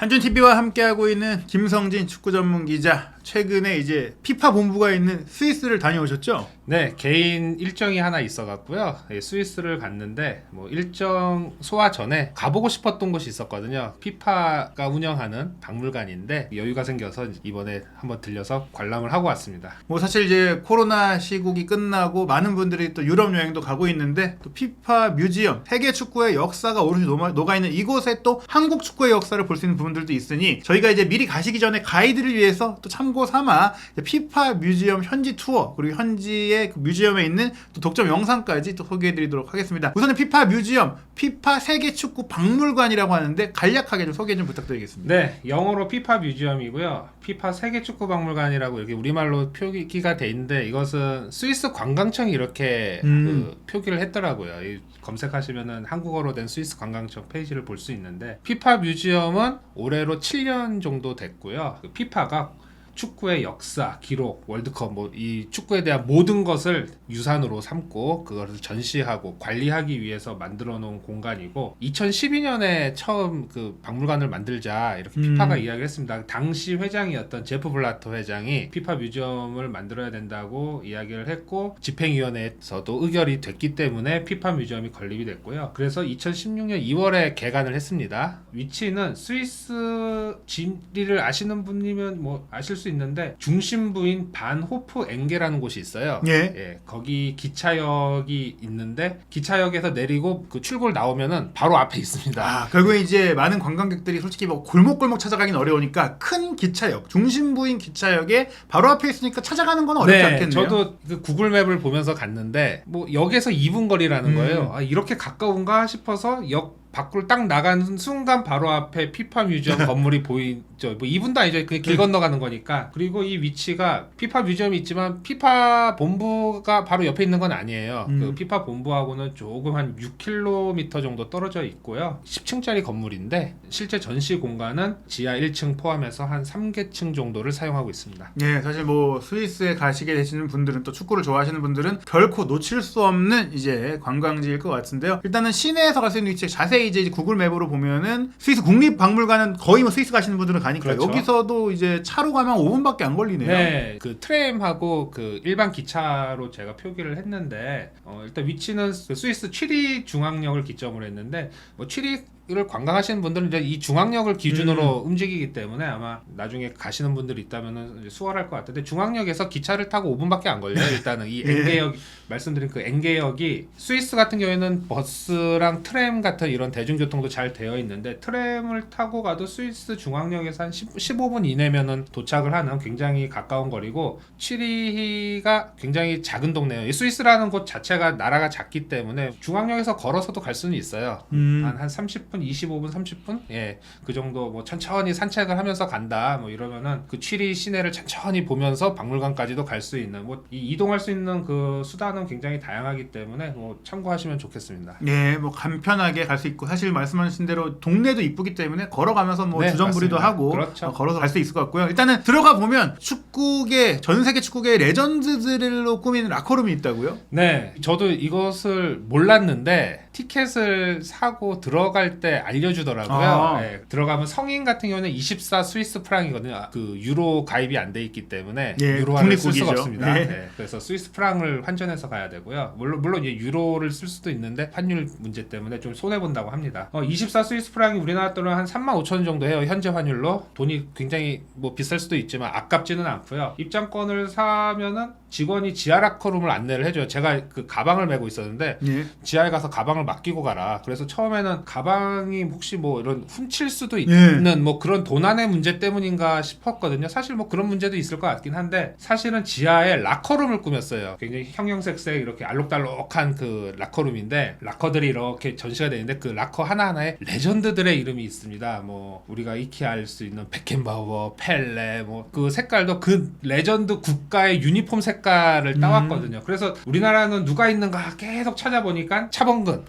한준TV와 함께하고 있는 김성진 축구 전문 기자. 최근에 이제 피파 본부가 있는 스위스를 다녀오셨죠? 네, 개인 일정이 하나 있어갖고요. 스위스를 갔는데 뭐 일정 소화 전에 가보고 싶었던 곳이 있었거든요. 피파가 운영하는 박물관인데 여유가 생겨서 이번에 한번 들려서 관람을 하고 왔습니다. 뭐 사실 이제 코로나 시국이 끝나고 많은 분들이 또 유럽 여행도 가고 있는데 또 피파 뮤지엄, 세계 축구의 역사가 오롯이 녹아있는 이곳에 또 한국 축구의 역사를 볼 수 있는 부분들도 있으니 저희가 이제 미리 가시기 전에 가이드를 위해서 또 참고 삼아 피파 뮤지엄 현지 투어 그리고 현지의 그 뮤지엄에 있는 또 독점 영상까지 또 소개해드리도록 하겠습니다. 우선은 피파 뮤지엄, 피파 세계 축구 박물관이라고 하는데 간략하게 좀 소개 좀 부탁드리겠습니다. 네, 영어로 피파 뮤지엄이고요. 피파 세계 축구 박물관이라고 이렇게 우리말로 표기가 돼 있는데 이것은 스위스 관광청이 이렇게 그 표기를 했더라고요. 검색하시면은 한국어로 된 스위스 관광청 페이지를 볼 수 있는데 피파 뮤지엄은 올해로 7년 정도 됐고요. 그 피파가 축구의 역사, 기록, 월드컵 뭐 이 축구에 대한 모든 것을 유산으로 삼고 그것을 전시하고 관리하기 위해서 만들어 놓은 공간이고 2012년에 처음 그 박물관을 만들자 이렇게 피파가 이야기를 했습니다. 당시 회장이었던 제프 블라터 회장이 피파 뮤지엄을 만들어야 된다고 이야기를 했고 집행위원회에서도 의결이 됐기 때문에 피파 뮤지엄이 건립이 됐고요. 그래서 2016년 2월에 개관을 했습니다. 위치는 스위스 지리를 아시는 분이면 뭐 아실 수 있는데 중심부인 반호프 엥게라는 곳이 있어요. 예. 거기 기차역이 있는데 기차역에서 내리고 그 출구를 나오면은 바로 앞에 있습니다. 아, 결국에 이제 많은 관광객들이 솔직히 뭐 골목골목 찾아가긴 어려우니까 큰 기차역, 중심부인 기차역에 바로 앞에 있으니까 찾아가는 건 어렵지 않겠네요. 저도 그 구글맵을 보면서 갔는데 뭐 역에서 2분 거리라는 거예요. 아, 이렇게 가까운가 싶어서 역 밖으로 딱 나가는 순간 바로 앞에 피파 뮤지엄 건물이 보이죠. 뭐 2분도 아니죠. 그냥 길 건너가는 거니까. 그리고 이 위치가 피파 뮤지엄이 있지만 피파 본부가 바로 옆에 있는 건 아니에요. 그 피파 본부하고는 조금 한 6km 정도 떨어져 있고요. 10층짜리 건물인데 실제 전시 공간은 지하 1층 포함해서 한 3개층 정도를 사용하고 있습니다. 예, 사실 뭐 스위스에 가시게 되시는 분들은 또 축구를 좋아하시는 분들은 결코 놓칠 수 없는 이제 관광지일 것 같은데요. 일단은 시내에서 갈 수 있는 위치 자세히 이제 구글 맵으로 보면은 스위스 국립박물관은 거의 뭐 스위스 가시는 분들은 가니까 그렇죠. 여기서도 이제 차로 가면 5분밖에 안 걸리네요. 네, 그 트램하고 그 일반 기차로 제가 표기를 했는데 일단 위치는 그 스위스 취리 중앙역을 기점으로 했는데 뭐 취리를 관광하시는 분들은 이제 이 중앙역을 기준으로 움직이기 때문에 아마 나중에 가시는 분들이 있다면은 이제 수월할 것 같은데 중앙역에서 기차를 타고 5분밖에 안 걸려요. 일단은 이 엥게역 말씀드린 그 엥게역이 스위스 같은 경우에는 버스랑 트램 같은 이런 대중교통도 잘 되어 있는데 트램을 타고 가도 스위스 중앙역에서 한 15분 이내면은 도착을 하는 굉장히 가까운 거리고 취리히가 굉장히 작은 동네예요. 이 스위스라는 곳 자체가 나라가 작기 때문에 중앙역에서 걸어서도 갈 수는 있어요. 한 30분, 25분, 30분? 예, 그 정도 뭐 천천히 산책을 하면서 간다 뭐 이러면은 그 취리 시내를 천천히 보면서 박물관까지도 갈 수 있는 뭐 이동할 수 있는 그 수단은 굉장히 다양하기 때문에 뭐 참고하시면 좋겠습니다. 예, 뭐 간편하게 갈 수 있고 사실 말씀하신 대로 동네도 이쁘기 때문에 걸어가면서 뭐 네, 주전부리도 맞습니다. 하고 그렇죠. 걸어서 갈 수 있을 것 같고요. 일단은 들어가 보면 축구계 전 세계 축구계 레전드들로 꾸민 라커룸이 있다고요? 네, 저도 이것을 몰랐는데 티켓을 사고 들어갈 때 알려주더라고요. 네, 들어가면 성인 같은 경우는 24 스위스 프랑이거든요. 그 유로 가입이 안 돼 있기 때문에 유로화를 쓸 수가 없습니다. 네, 그래서 스위스 프랑을 환전해서 가야 되고요. 물론 이제 유로를 쓸 수도 있는데 환율 문제 때문에 좀 손해 본다고 합니다. 24 스위스 프랑이 우리나라 돈으로 한 35,000원 정도 해요. 현재 환율로 돈이 굉장히 뭐 비쌀 수도 있지만 아깝지는 않고요. 입장권을 사면은 직원이 지하 라커룸을 안내를 해줘요. 제가 그 가방을 메고 있었는데 지하에 가서 가방을 맡기고 가라. 그래서 처음에는 가방이 혹시 뭐 이런 훔칠 수도 있는 뭐 그런 도난의 문제 때문인가 싶었거든요. 사실 뭐 그런 문제도 있을 것 같긴 한데 사실은 지하에 라커룸을 꾸몄어요. 굉장히 형형색색 이렇게 알록달록한 그 라커룸인데 라커들이 이렇게 전시가 되어 있는데 그 라커 하나하나에 레전드들의 이름이 있습니다. 뭐 우리가 익히 알 수 있는 베켄바우어, 펠레 뭐 그 색깔도 그 레전드 국가의 유니폼 색깔을 따왔거든요. 그래서 우리나라는 누가 있는가 계속 찾아보니까 차범근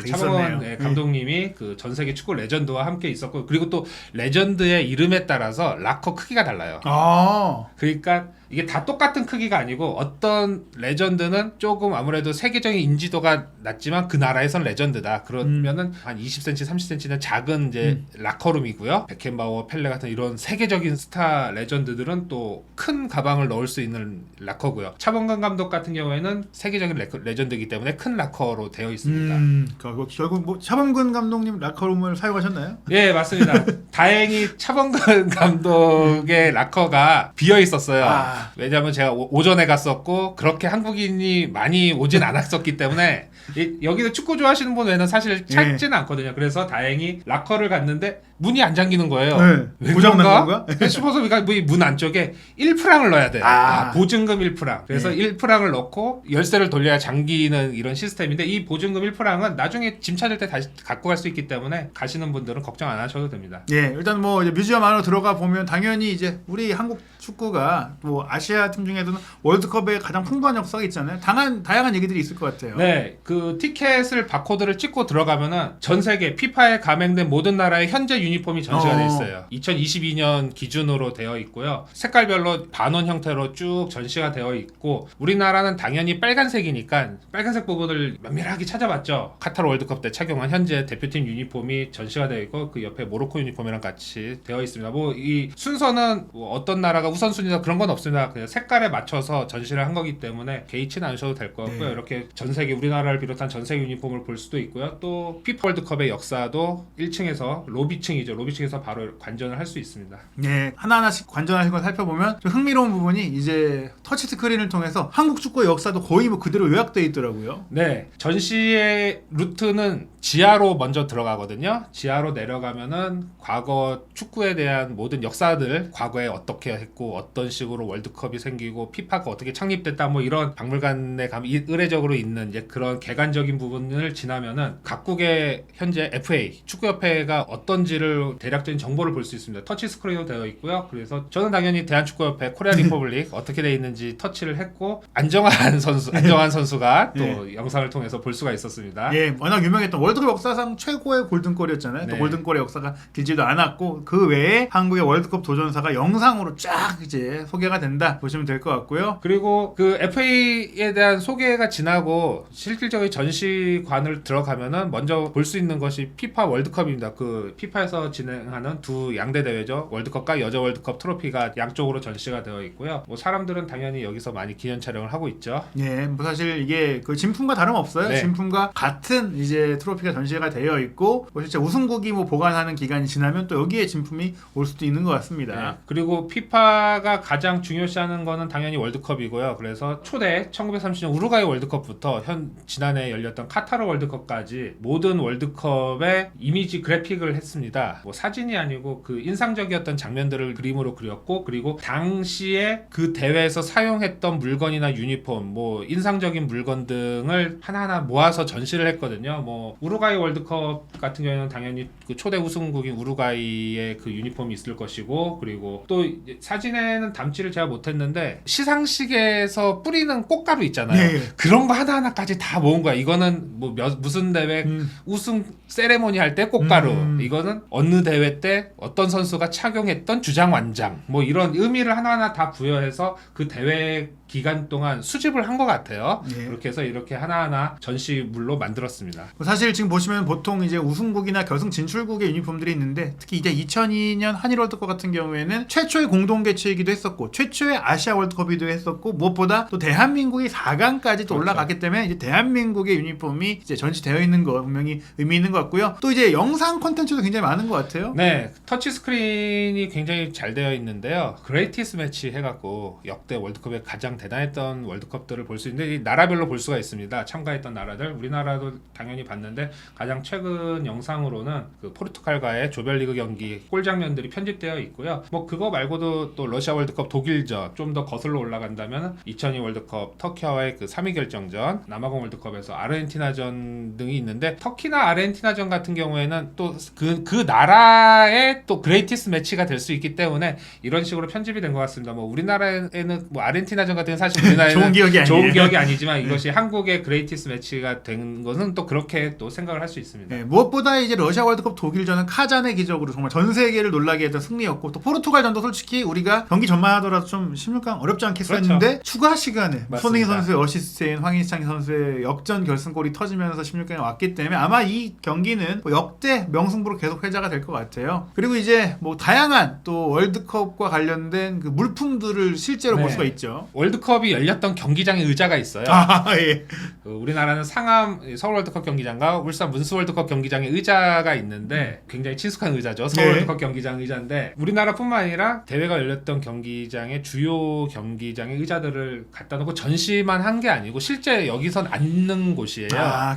차범근 감독님이 그 전 세계 축구 레전드와 함께 있었고 그리고 또 레전드의 이름에 따라서 라커 크기가 달라요. 그러니까 이게 다 똑같은 크기가 아니고 어떤 레전드는 조금 아무래도 세계적인 인지도가 낮지만 그 나라에선 레전드다. 그러면은 한 20cm, 30cm는 작은 이제 라커룸이고요. 베켄바우어, 펠레 같은 이런 세계적인 스타 레전드들은 또 큰 가방을 넣을 수 있는 라커고요. 차범근 감독 같은 경우에는 세계적인 레전드이기 때문에 큰 라커로 되어 있습니다. 결국 뭐 차범근 감독님 라커룸을 사용하셨나요? 예, 맞습니다. 다행히 차범근 감독의 라커가 비어 있었어요. 왜냐하면 제가 오전에 갔었고 그렇게 한국인이 많이 오진 않았었기 때문에 여기서 축구 좋아하시는 분 외에는 사실 찾지는 않거든요. 그래서 다행히 라커를 갔는데 문이 안 잠기는 거예요. 왜 고장난 건가? 싶어서 우리가 문 안쪽에 1프랑을 넣어야 돼요. 보증금 1프랑. 그래서 1프랑을 넣고 열쇠를 돌려야 잠기는 이런 시스템인데 이 보증금 1프랑은 나중에 짐 찾을 때 다시 갖고 갈 수 있기 때문에 가시는 분들은 걱정 안 하셔도 됩니다. 예, 일단 뭐 이제 뮤지엄 안으로 들어가 보면 당연히 이제 우리 한국 축구가 뭐 아시아 팀 중에서는 월드컵에 가장 풍부한 역사가 있잖아요. 다양한 얘기들이 있을 것 같아요. 네, 그 티켓을 바코드를 찍고 들어가면은 전 세계 피파에 가맹된 모든 나라의 현재 유니폼이 전시가 돼 있어요. 2022년 기준으로 되어 있고요. 색깔별로 반원 형태로 쭉 전시가 되어 있고 우리나라는 당연히 빨간색이니까 빨간색 부분을 면밀하게 찾아봤죠. 카타르 월드컵 때 착용한 현재 대표팀 유니폼이 전시가 되어 있고 그 옆에 모로코 유니폼이랑 같이 되어 있습니다. 뭐 이 순서는 뭐 어떤 나라가 우선순위나 그런 건 없습니다. 그냥 색깔에 맞춰서 전시를 한 거기 때문에 개의치는 않으셔도 될 것 같고요. 이렇게 전 세계 우리나라를 비롯한 전 세계 유니폼을 볼 수도 있고요. 또 피파 월드컵의 역사도 1층에서 로비층에서 바로 관전을 할 수 있습니다. 네, 하나하나씩 관전하신 걸 살펴보면 좀 흥미로운 부분이 이제 터치 스크린을 통해서 한국 축구의 역사도 거의 뭐 그대로 요약되어 있더라고요. 네, 전시의 루트는 지하로 먼저 들어가거든요. 지하로 내려가면은 과거 축구에 대한 모든 역사들, 과거에 어떻게 했고 어떤 식으로 월드컵이 생기고 피파가 어떻게 창립됐다 뭐 이런 박물관에 가면 의례적으로 있는 이제 그런 개관적인 부분을 지나면은 각국의 현재 FA 축구협회가 어떤지를 대략적인 정보를 볼 수 있습니다. 터치 스크린으로 되어 있고요. 그래서 저는 당연히 대한축구협회 코리아 리퍼블릭 어떻게 되어 있는지 터치를 했고 안정환 선수가 또 영상을 통해서 볼 수가 있었습니다. 예, 워낙 유명했던 월드컵 역사상 최고의 골든골이었잖아요. 또 골든골의 역사가 길지도 않았고 그 외에 한국의 월드컵 도전사가 영상으로 쫙 이제 소개가 된다 보시면 될 것 같고요. 그리고 그 FA에 대한 소개가 지나고 실질적인 전시관을 들어가면은 먼저 볼 수 있는 것이 피파 월드컵입니다. 그 피파에서 진행하는 두 양대 대회죠. 월드컵과 여자 월드컵 트로피가 양쪽으로 전시가 되어 있고요. 뭐 사람들은 당연히 여기서 많이 기념 촬영을 하고 있죠. 예, 뭐 사실 이게 그 진품과 다름없어요. 네. 진품과 같은 이제 트로피가 전시가 되어 있고 뭐 실제 우승국이 뭐 보관하는 기간이 지나면 또 여기에 진품이 올 수도 있는 것 같습니다. 네. 그리고 피파가 가장 중요시하는 거는 당연히 월드컵이고요. 그래서 초대 1930년 우루과이 월드컵부터 지난해 열렸던 카타르 월드컵까지 모든 월드컵의 이미지 그래픽을 했습니다. 뭐 사진이 아니고 그 인상적이었던 장면들을 그림으로 그렸고 그리고 당시에 그 대회에서 사용했던 물건이나 유니폼, 뭐 인상적인 물건 등을 하나하나 모아서 전시를 했거든요. 뭐 우루과이 월드컵 같은 경우에는 당연히 그 초대 우승국인 우루과이의 그 유니폼이 있을 것이고 그리고 또 사진에는 담지를 제가 못했는데 시상식에서 뿌리는 꽃가루 있잖아요. 그런 거 하나하나까지 다 모은 거야. 이거는 뭐 무슨 대회 우승 세레모니 할 때 꽃가루, 이거는 어느 대회 때 어떤 선수가 착용했던 주장 완장, 뭐 이런 의미를 하나하나 다 부여해서 그 대회 기간 동안 수집을 한 것 같아요. 그렇게 해서 이렇게 하나하나 전시물로 만들었습니다. 사실 지금 보시면 보통 이제 우승국이나 결승 진출국의 유니폼들이 있는데 특히 이제 2002년 한일 월드컵 같은 경우에는 최초의 공동 개최이기도 했었고 최초의 아시아 월드컵이기도 했었고 무엇보다 또 대한민국이 4강까지 또 올라갔기 때문에 이제 대한민국의 유니폼이 이제 전시되어 있는 거 분명히 의미 있는 것 같고요. 또 이제 영상 콘텐츠도 굉장히 많은 것 같아요. 네, 터치 스크린이 굉장히 잘 되어 있는데요. 그레이티스 매치 해갖고 역대 월드컵에 가장 대단했던 월드컵들을 볼 수 있는데 이 나라별로 볼 수가 있습니다. 참가했던 나라들 우리나라도 당연히 봤는데 가장 최근 영상으로는 그 포르투갈과의 조별리그 경기 골 장면들이 편집되어 있고요. 뭐 그거 말고도 또 러시아 월드컵 독일전 좀 더 거슬러 올라간다면 2002 월드컵 터키와의 그 3위 결정전, 남아공 월드컵에서 아르헨티나전 등이 있는데 터키나 아르헨티나전 같은 경우에는 또 그 나라의 또 그레이티스 매치가 될 수 있기 때문에 이런 식으로 편집이 된 것 같습니다. 뭐 우리나라에는 뭐 아르헨티나전 같은 것들은 사실 우리나라에는 좋은 기억이 아니에요. 좋은 기억이 아니지만 이것이 한국의 그레이티스 매치가 된 것은 또 그렇게 또 생각을 할 수 있습니다. 네, 무엇보다 이제 러시아 월드컵 독일전은 카잔의 기적으로 정말 전 세계를 놀라게 했던 승리였고 또 포르투갈전도 솔직히 우리가 경기 전만 하더라도 좀 16강 어렵지 않게 했었는데 그렇죠. 추가 시간에 맞습니다. 손흥민 선수의 어시스트인 황희찬 선수의 역전 결승골이 터지면서 16강에 왔기 때문에 아마 이 경기는 뭐 역대 명승부로 계속 회자가 될 것 같아요. 그리고 이제 뭐 다양한 또 월드컵과 관련된 그 물품들을 실제로 네. 볼 수가 있죠. 월드컵이 열렸던 경기장에 의자가 있어요. 예. 우리나라는 상암 서울 월드컵 경기장과 울산 문수 월드컵 경기장에 의자가 있는데 굉장히 친숙한 의자죠. 서울 네. 월드컵 경기장 의자인데 우리나라뿐만 아니라 대회가 열렸던 경기장의 주요 경기장의 의자들을 갖다 놓고 전시만 한 게 아니고 실제 여기선 앉는 곳이에요.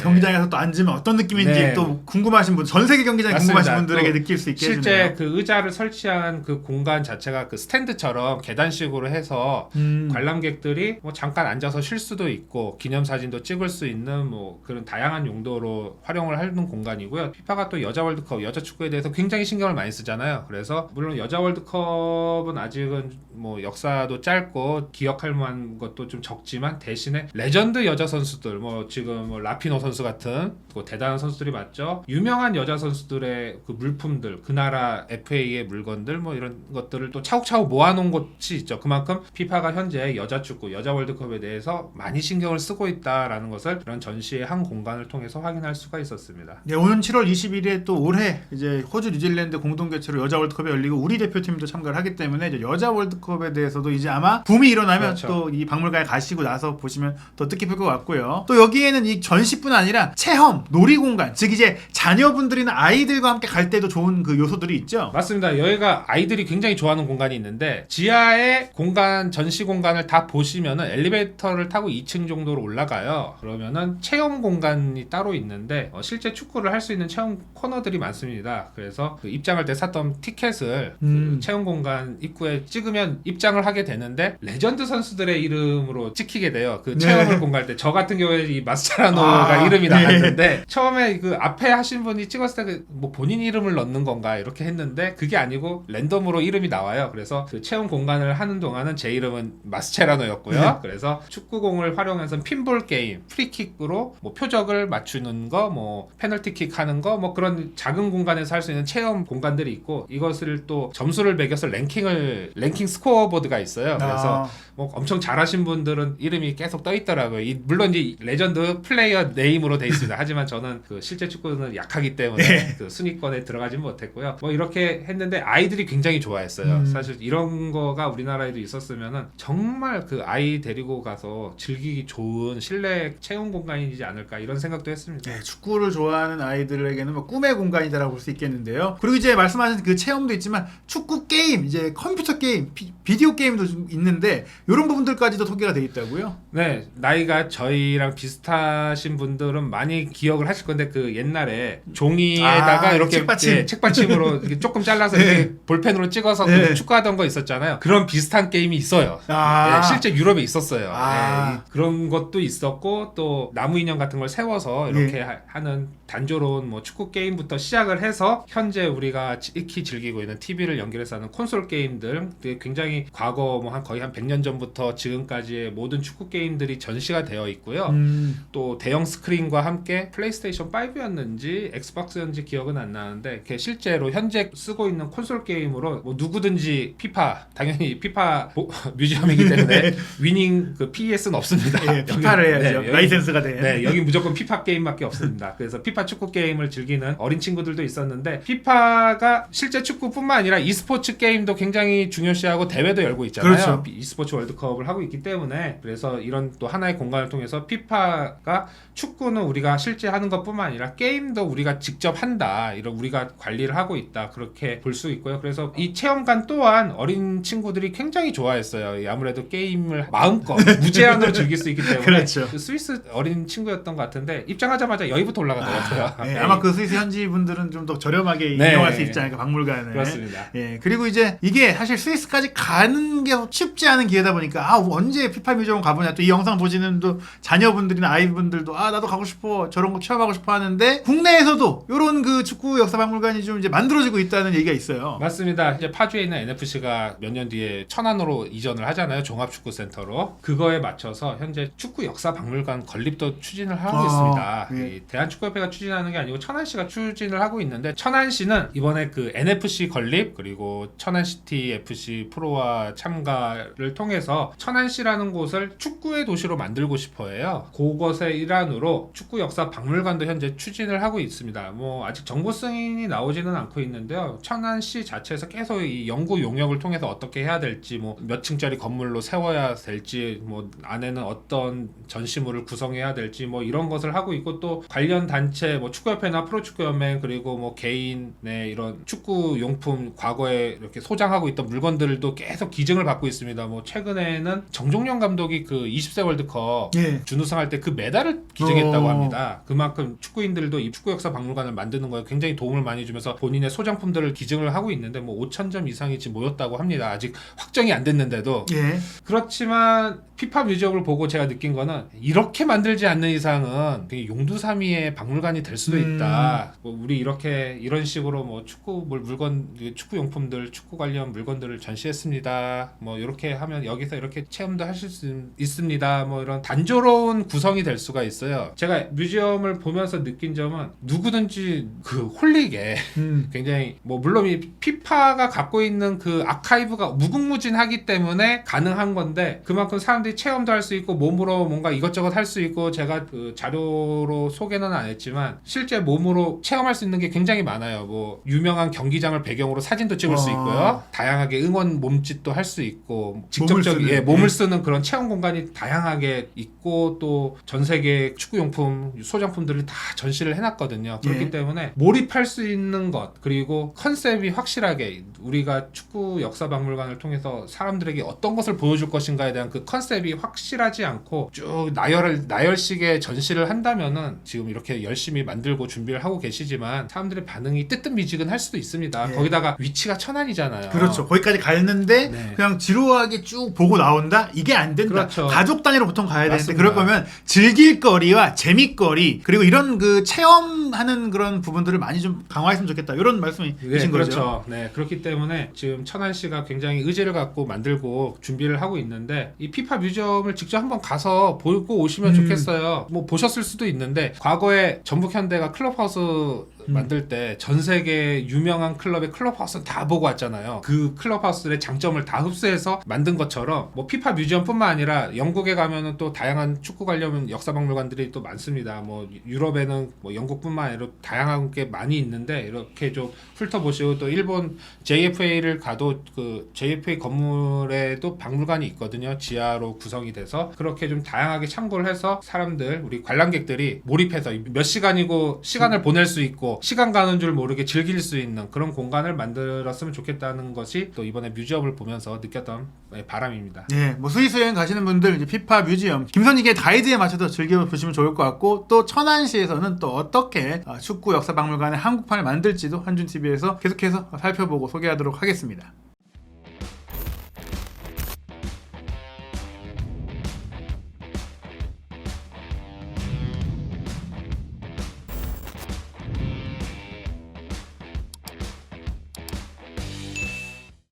경기장에서 또 앉으면 어떤 느낌인지 네. 또 궁금하신 분, 전 세계 경기장에 맞습니다. 궁금하신 분들에게 또 느낄 수 있게 실제 해주네요. 그 의자를 설치한 그 공간 자체가 그 스탠드처럼 계단식으로 해서 관람객들이 뭐 잠깐 앉아서 쉴 수도 있고 기념사진도 찍을 수 있는 뭐 그런 다양한 용도로 활용을 하는 공간이고요. 피파가 또 여자 월드컵, 여자 축구에 대해서 굉장히 신경을 많이 쓰잖아요. 그래서 물론 여자 월드컵은 아직은 뭐 역사도 짧고 기억할 만한 것도 좀 적지만 대신에 레전드 여자 선수들 뭐 지금 뭐 라피노 선수 같은 그 대단한 선수들이 맞죠. 유명한 여자 선수들의 그 물품들, 그 나라 FA의 물건들 뭐 이런 것들을 또 차곡차곡 모아놓은 곳이 있죠. 그만큼 피파가 현재 여자 축구, 여자 월드컵에 대해서 많이 신경을 쓰고 있다라는 것을 이런 전시의 한 공간을 통해서 확인할 수가 있었습니다. 네, 오는 7월 20일에 또 올해 이제 호주 뉴질랜드 공동 개최로 여자 월드컵이 열리고 우리 대표팀도 참가를 하기 때문에 이제 여자 월드컵에 대해서도 이제 아마 붐이 일어나면 그렇죠. 또 이 박물관에 가시고 나서 보시면 더 뜻깊을 것 같고요. 또 여기에는 이 전시뿐 아니라 체험, 놀이공간, 즉 이제 자녀분들이나 아이들과 함께 갈 때도 좋은 그 요소들이 있죠. 맞습니다. 여기가 아이들이 굉장히 좋아하는 공간이 있는데 지하의 공간, 전시 공간을 다 보시면은 엘리베이터를 타고 2층 정도로 올라가요. 그러면은 체험 공간이 따로 있는데 실제 축구를 할 수 있는 체험 코너들이 많습니다. 그래서 그 입장할 때 샀던 티켓을 그 체험 공간 입구에 찍으면 입장을 하게 되는데 레전드 선수들의 이름으로 찍히게 돼요. 그 체험을 공부할 때 저 같은 경우에 이 마스차라노가 이름이 나갔는데 처음에 그 앞에 하신 분이 찍었을 때 뭐 본인 이름을 넣는 건가 이렇게 했는데 그게 아니고 랜덤으로 이름이 나와요. 그래서 그 체험 공간을 하는 동안은 제 이름은 마스체라노였고요. 그래서 축구공을 활용해서 핀볼 게임, 프리킥으로 뭐 표적을 맞추는 거, 뭐 페널티킥 하는 거, 뭐 그런 작은 공간에서 할 수 있는 체험 공간들이 있고 이것을 또 점수를 매겨서 랭킹 스코어 보드가 있어요. 그래서 뭐 엄청 잘하신 분들은 이름이 계속 떠 있더라고요. 물론 이제 레전드 플레이어 네임으로 돼 있습니다. 하지만 저는 그 실제 축구는 약하기 때문에 그 순위권에 들어가지 못했고요. 뭐 이렇게 했는데 아이들이 굉장히 좋아했어요. 사실 이런 거가 우리나라에도 있었으면은 정말 그 아이 데리고 가서 즐기기 좋은 실내 체험 공간이지 않을까 이런 생각도 했습니다. 네, 축구를 좋아하는 아이들에게는 뭐 꿈의 공간이다라고 볼 수 있겠는데요. 그리고 이제 말씀하신 그 체험도 있지만 축구 게임, 이제 컴퓨터 게임, 비디오 게임도 좀 있는데 이런 부분들까지도 소개가 돼 있다고요? 네, 나이가 저희랑 비슷하신 분들은 많이 기억을 하실 건데 그 옛날에 종이에다가 이렇게 책받침. 책받침으로 이렇게 조금 잘라서 이렇게 볼펜으로 찍어서 그 축구하던 거 있었잖아요. 그런 비슷한 게임이 있어요. 네, 실제 유럽에 있었어요. 네, 그런 것도 있었고 또 나무 인형 같은 걸 세워서 이렇게 하는 단조로운 뭐 축구 게임부터 시작을 해서 현재 우리가 익히 즐기고 있는 TV를 연결해서 하는 콘솔 게임들, 굉장히 과거 뭐 거의 한 100년 전부터 지금까지의 모든 축구 게임들이 전시가 되어 있고요. 또 대형 스크린과 함께 플레이스테이션 5였는지 엑스박스였는지 기억은 안 나는데 이렇게 실제로 현재 쓰고 있는 콘솔 게임으로 뭐 누구든지 피파, 당연히 피파 뮤지엄이기 때문에 위닝 그 PES는 없습니다. 피파를 해야죠. 라이센스가 된. 네, 여기 무조건 피파 게임밖에 없습니다. 그래서 피파 축구 게임을 즐기는 어린 친구들도 있었는데 피파가 실제 축구뿐만 아니라 e스포츠 게임도 굉장히 중요시하고 대회도 열고 있잖아요. 그렇죠. e스포츠 월드컵을 하고 있기 때문에 그래서 이런 또 하나의 공간을 통해서 피파가 축구는 우리가 실제 하는 것뿐만 아니라 게임도 우리가 직접 한다. 이런 우리가 관리를 하고 있다. 그렇게 볼 수 있고요. 그래서 이 체험관 또한 어린 친구들이 굉장히 좋아했어요. 아무래도 게임을 마음껏 무제한으로 즐길 수 있기 때문에 그렇죠. 그 스위스 어린 친구였던 것 같은데 입장하자마자 여기부터 올라가더라고요. 네, 아마 그 스위스 현지 분들은 좀 더 저렴하게 이용할 수 있지 않을까 박물관에. 그렇습니다. 예, 그리고 이제 이게 사실 스위스까지 가는 게 쉽지 않은 기회다 보니까 언제 피파 뮤지엄 가보냐 또 이 영상 보시는 또 자녀분들이나 아이분들도 나도 가고 싶어 저런 거 체험하고 싶어 하는데 국내에서도 이런 그 축구 역사 박물관이 좀 이제 만들어지고 있다는 얘기가 있어요. 맞습니다. 이제 파주에 있는 NFC가 몇 년 뒤에 천안으로 이전을 하잖아요. 종합축구 대한축구센터로 그거에 맞춰서 현재 축구 역사 박물관 건립도 추진을 하고 아, 있습니다. 예. 이 대한축구협회가 추진하는 게 아니고 천안시가 추진을 하고 있는데 천안시는 이번에 그 NFC 건립 그리고 천안시티 FC 프로와 참가를 통해서 천안시라는 곳을 축구의 도시로 만들고 싶어해요. 그것의 일환으로 축구 역사 박물관도 현재 추진을 하고 있습니다. 뭐 아직 정보 승인이 나오지는 않고 있는데요. 천안시 자체에서 계속 이 연구 용역을 통해서 어떻게 해야 될지 뭐 몇 층짜리 건물로 세워야 될지 뭐 안에는 어떤 전시물을 구성해야 될지 뭐 이런 것을 하고 있고 또 관련 단체 뭐 축구협회나 프로축구연맹 그리고 뭐 개인의 이런 축구 용품 과거에 이렇게 소장하고 있던 물건들도 계속 기증을 받고 있습니다. 뭐 최근에는 정종영 감독이 그 20세 월드컵 예. 준우승할 때 그 메달을 기증했다고 어. 합니다. 그만큼 축구인들도 이 축구 역사 박물관을 만드는 거에 굉장히 도움을 많이 주면서 본인의 소장품들을 기증을 하고 있는데 뭐 5,000점 이상이 지금 모였다고 합니다. 아직 확정이 안 됐는데도. 예. 그렇지만 피파 뮤지엄을 보고 제가 느낀 거는 이렇게 만들지 않는 이상은 되게 용두사미의 박물관이 될 수도 있다. 뭐 우리 이렇게 이런 식으로 뭐 축구 물건, 축구 용품들, 축구 관련 물건들을 전시했습니다. 뭐 이렇게 하면 여기서 이렇게 체험도 하실 수 있습니다. 뭐 이런 단조로운 구성이 될 수가 있어요. 제가 뮤지엄을 보면서 느낀 점은 누구든지 그 홀리게 굉장히 뭐 물론 이 피파가 갖고 있는 그 아카이브가 무궁무진하기 때문에 가능한 건데 그만큼 사람들이 체험도 할 수 있고 몸으로 뭔가 이것저것 할 수 있고 제가 그 자료로 소개는 안 했지만 실제 몸으로 체험할 수 있는 게 굉장히 많아요. 뭐 유명한 경기장을 배경으로 사진도 찍을 수 있고요. 다양하게 응원 몸짓도 할 수 있고 직접적인 몸을 쓰는 그런 체험 공간이 다양하게 있고 또 전 세계 축구 용품 소장품들을 다 전시를 해놨거든요. 그렇기 때문에 몰입할 수 있는 것 그리고 컨셉이 확실하게 우리가 축구 역사 박물관을 통해서 사람들에게 어떤 것을 보여줄 것인가에 대한 그 컨셉이 확실하지 않고 쭉 나열식의 전시를 한다면은 지금 이렇게 열심히 만들고 준비를 하고 계시지만 사람들의 반응이 뜨뜻미지근할 수도 있습니다. 거기다가 위치가 천안이잖아요. 그렇죠. 거기까지 갔는데 네. 그냥 지루하게 쭉 보고 나온다? 이게 안 된다. 그렇죠. 가족 단위로 보통 가야 되는데 맞습니다. 그럴 거면 즐길 거리와 재밌거리 그리고 이런 그 체험하는 그런 부분들을 많이 좀 강화했으면 좋겠다. 이런 말씀이신 거죠. 그렇죠. 네, 그렇기 때문에 지금 천안시가 굉장히 의지를 갖고 만들고 준비를 하고 있는데 이 피파 뮤지엄을 직접 한번 가서 보고 오시면 좋겠어요. 뭐 보셨을 수도 있는데 과거에 전북현대가 클럽하우스 만들 때 전 세계 유명한 클럽의 클럽하우스는 다 보고 왔잖아요. 그 클럽하우스의 장점을 다 흡수해서 만든 것처럼 뭐 피파 뮤지엄뿐만 아니라 영국에 가면은 또 다양한 축구 관련 역사 박물관들이 또 많습니다. 뭐 유럽에는 뭐 영국뿐만 아니라 다양한 게 많이 있는데 이렇게 좀 훑어보시고 또 일본 JFA를 가도 그 JFA 건물에도 박물관이 있거든요. 지하로 구성이 돼서 그렇게 좀 다양하게 참고를 해서 사람들 우리 관람객들이 몰입해서 몇 시간이고 시간을 보낼 수 있고 시간 가는 줄 모르게 즐길 수 있는 그런 공간을 만들었으면 좋겠다는 것이 또 이번에 뮤지엄을 보면서 느꼈던 바람입니다. 예, 뭐 스위스 여행 가시는 분들 이제 피파 뮤지엄 김선익의 가이드에 맞춰서 즐겨보시면 좋을 것 같고 또 천안시에서는 또 어떻게 축구 역사 박물관의 한국판을 만들지도 한준 TV에서 계속해서 살펴보고 소개하도록 하겠습니다.